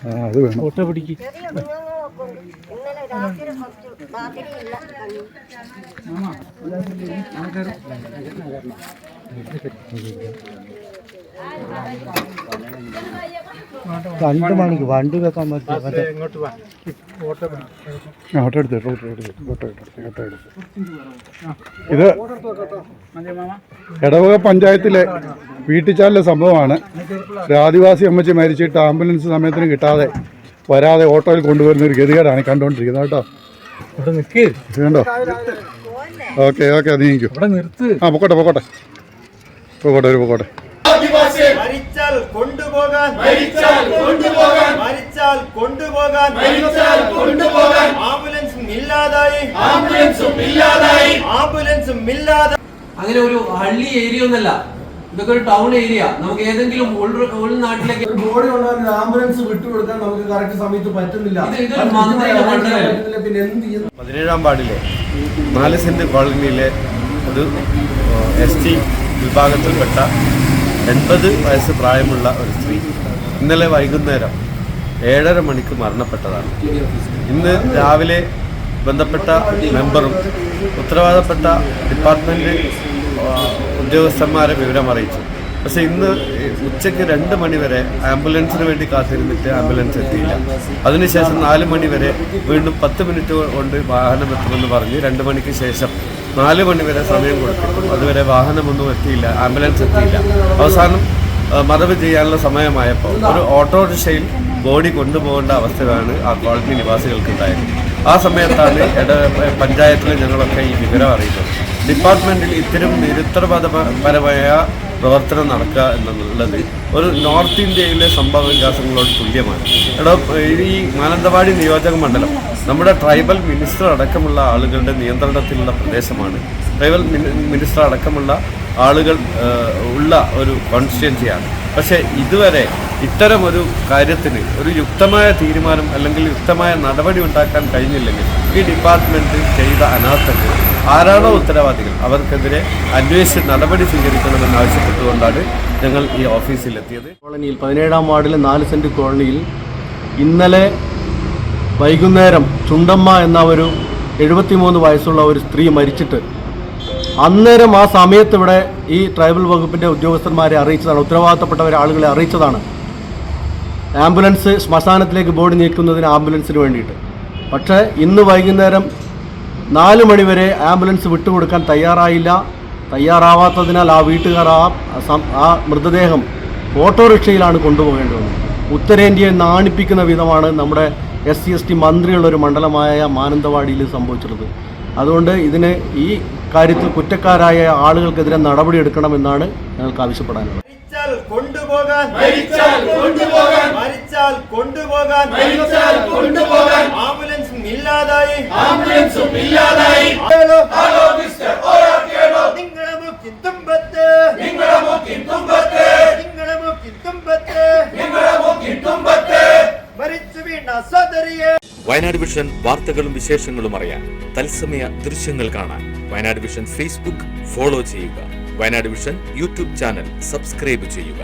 അത് വേണം. ഫോട്ടോ പിടിക്ക്. രണ്ട് മണിക്ക് വണ്ടി വെക്കാൻ പറ്റും. ഇത് എടവക പഞ്ചായത്തിലെ വീട്ടിച്ചാലിലെ സംഭവമാണ്. ഒരു ആദിവാസി അമ്മച്ചി മരിച്ചിട്ട് ആംബുലൻസ് സമയത്തിന് കിട്ടാതെ വരാതെ ഓട്ടോയിൽ കൊണ്ടുവരുന്ന ഒരു ഗതികേടാണ് കണ്ടുകൊണ്ടിരിക്കുന്നത് കേട്ടോ. കണ്ടോ? ഓക്കെ ഓക്കെ, അത് നീക്കൂ. ആ പൊക്കോട്ടെ പൊക്കോട്ടെ പൊക്കോട്ടെ ഒരു പൊക്കോട്ടെ. മരിച്ചാൽ കൊണ്ടുപോകാൻ, മരിച്ചാൽ കൊണ്ടുപോകാൻ, മരിച്ചാൽ കൊണ്ടുപോകാൻ, മരിച്ചാൽ കൊണ്ടുപോകാൻ, ആംബുലൻസും ഇല്ലാതായി, ആംബുലൻസും ഇല്ലാതായി, ആംബുലൻസും ഇല്ലാതായി. അങ്ങനെ ഒരു ഹള്ളി ഏരിയ ഒന്നല്ല, ഇതൊക്കെ ഒരു ടൗൺ ഏരിയ. നമുക്ക് ഏതെങ്കിലും ഉൾനാട്ടിലേക്ക് ബോഡി ഉണ്ടാകുന്ന ആംബുലൻസ് വിട്ടുകൊടുക്കാൻ നമുക്ക് കറക്റ്റ് സമയത്ത് പറ്റുന്നില്ല. പിന്നെ എന്ത് ചെയ്യുന്നു? 17-ാം വാർഡിലെ 4 സെന്റ് കോളനിയിലെ ഒരു ST വിഭാഗത്തിൽപ്പെട്ട 80 വയസ്സ് പ്രായമുള്ള ഒരു സ്ത്രീ ഇന്നലെ വൈകുന്നേരം 7:30 മണിക്ക് മരണപ്പെട്ടതാണ്. ഇന്ന് രാവിലെ ബന്ധപ്പെട്ട മെമ്പറും ഉത്തരവാദപ്പെട്ട ഡിപ്പാർട്ട്മെൻറ്റ് ഉദ്യോഗസ്ഥന്മാരെ വിവരം അറിയിച്ചു. പക്ഷേ ഇന്ന് ഉച്ചയ്ക്ക് 2 മണി വരെ ആംബുലൻസിന് വേണ്ടി കാത്തിരുന്നിട്ട് ആംബുലൻസ് എത്തിയില്ല. അതിനുശേഷം 4 മണി വരെ വീണ്ടും 10 മിനിറ്റ് കൊണ്ട് വാഹനം എത്തുമെന്ന് പറഞ്ഞ് 2 മണിക്ക് ശേഷം 4 മണി വരെ സമയം കൊടുത്തിട്ടും അതുവരെ വാഹനമൊന്നും എത്തിയില്ല, ആംബുലൻസ് എത്തിയില്ല. അവസാനം മറവ് ചെയ്യാനുള്ള സമയമായപ്പോൾ ഒരു ഓട്ടോറിക്ഷയിൽ ബോഡി കൊണ്ടുപോകേണ്ട അവസ്ഥയാണ് ആ കോളനി നിവാസികൾക്കുണ്ടായത്. ആ സമയത്താണ് പഞ്ചായത്തിൽ ഞങ്ങളൊക്കെ ഈ വിവരം അറിയുന്നത്. ഡിപ്പാർട്ട്മെൻറ്റിൽ ഇത്തരം നിരുത്തരവാദപരമായ പ്രവർത്തനം നടക്കുക എന്നുള്ളത് ഒരു നോർത്ത് ഇന്ത്യയിലെ സംഭവ വികാസങ്ങളോട് തുല്യമാണ്. ഈ മാനന്തവാടി നിയോജക മണ്ഡലം നമ്മുടെ ട്രൈബൽ മിനിസ്റ്റർ അടക്കമുള്ള ആളുകളുടെ നിയന്ത്രണത്തിലുള്ള പ്രദേശമാണ്. ട്രൈബൽ മിനിസ്റ്റർ അടക്കമുള്ള ആളുകൾ ഉള്ള ഒരു കോൺസ്റ്റിറ്റ്യുവൻസിയാണ്. പക്ഷേ ഇതുവരെ ഇത്തരമൊരു കാര്യത്തിന് ഒരു യുക്തമായ തീരുമാനം അല്ലെങ്കിൽ യുക്തമായ നടപടി ഉണ്ടാക്കാൻ കഴിഞ്ഞില്ലെങ്കിൽ ഈ ഡിപ്പാർട്ട്മെൻറ്റ് ചെയ്ത അനാസ്ഥക്ക് ആരാണോ ഉത്തരവാദികൾ അവർക്കെതിരെ അന്വേഷിച്ച് നടപടി സ്വീകരിക്കണമെന്ന് ആവശ്യപ്പെട്ടുകൊണ്ടാണ് ഞങ്ങൾ ഈ ഓഫീസിലെത്തിയത്. കോളനിയിൽ 17-ാം വാർഡിലെ 4 സെന്റ് കോളനിയിൽ ഇന്നലെ വൈകുന്നേരം ചുണ്ടമ്മ എന്ന ഒരു 73 വയസ്സുള്ള ഒരു സ്ത്രീ മരിച്ചിട്ട് അന്നേരം ആ സമയത്ത് ഇവിടെ ഈ ട്രൈബൽ വകുപ്പിൻ്റെ ഉദ്യോഗസ്ഥന്മാരെ അറിയിച്ചതാണ്, ഉത്തരവാദിത്തപ്പെട്ടവരെ ആളുകളെ അറിയിച്ചതാണ് ആംബുലൻസ് ശ്മശാനത്തിലേക്ക് ബോഡി നീക്കുന്നതിന് ആംബുലൻസിന് വേണ്ടിയിട്ട്. പക്ഷേ ഇന്ന് വൈകുന്നേരം 4 മണി വരെ ആംബുലൻസ് വിട്ടുകൊടുക്കാൻ തയ്യാറാവാത്തതിനാൽ ആ വീട്ടുകാർ ആ മൃതദേഹം ഓട്ടോറിക്ഷയിലാണ് കൊണ്ടുപോകേണ്ടി വന്നത്. ഉത്തരേന്ത്യയെ നാണിപ്പിക്കുന്ന വിധമാണ് നമ്മുടെ SC/ST മന്ത്രിയുള്ളൊരു മണ്ഡലമായ മാനന്തവാടിയിൽ സംഭവിച്ചിട്ടുള്ളത്. അതുകൊണ്ട് ഇതിന് ഈ കാര്യത്തിൽ കുറ്റക്കാരായ ആളുകൾക്കെതിരെ നടപടിയെടുക്കണമെന്നാണ് ഞങ്ങൾക്ക് ആവശ്യപ്പെടാനുള്ളത്. മരിച്ചാൽ കൊണ്ടുപോകാൻ, മരിച്ചാൽ കൊണ്ടുപോകാൻ, മരിച്ചാൽ കൊണ്ടുപോകാൻ, മരിച്ചാൽ കൊണ്ടുപോകാൻ, ആംബുലൻസും ഇല്ലാതായി, ആംബുലൻസും ഇല്ലാതായി. ഹലോ മിസ്റ്റർ ഓയാക്കേളോ, നിങ്ങളെ മൂക്കിൻ തുമ്പത്ത്, നിങ്ങളെ മൂക്കിൻ തുമ്പത്ത്, നിങ്ങളെ മൂക്കിൻ തുമ്പത്ത്, നിങ്ങളെ മൂക്കിൻ തുമ്പത്ത് മരിച്ചു വീണ സദരിയെ. വയനാട് വിഷൻ വാർത്തകളും വിശേഷങ്ങളും അറിയാൻ തത്സമയ ദൃശ്യങ്ങൾ കാണാൻ വയനാട് വിഷൻ ഫേസ്ബുക്ക് ഫോളോ ചെയ്യുക. Wayanad vision YouTube channel subscribe ചെയ്യുക.